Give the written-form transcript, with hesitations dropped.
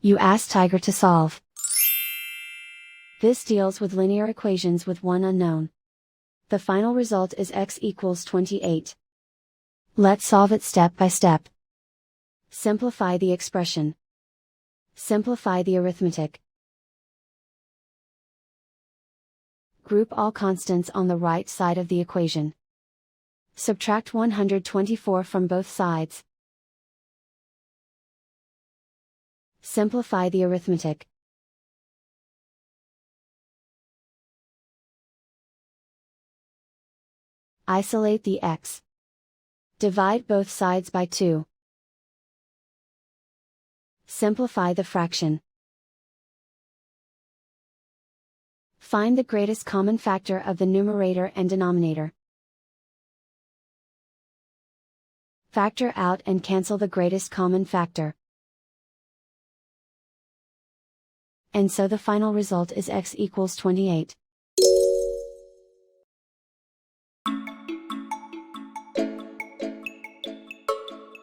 You ask Tiger to solve. This deals with linear equations with one unknown. The final result is x equals 28. Let's solve it step by step. Simplify the expression. Simplify the arithmetic. Group all constants on the right side of the equation. Subtract 124 from both sides. Simplify the arithmetic. Isolate the x. Divide both sides by 2. Simplify the fraction. Find the greatest common factor of the numerator and denominator. Factor out and cancel the greatest common factor. And so the final result is x equals 28.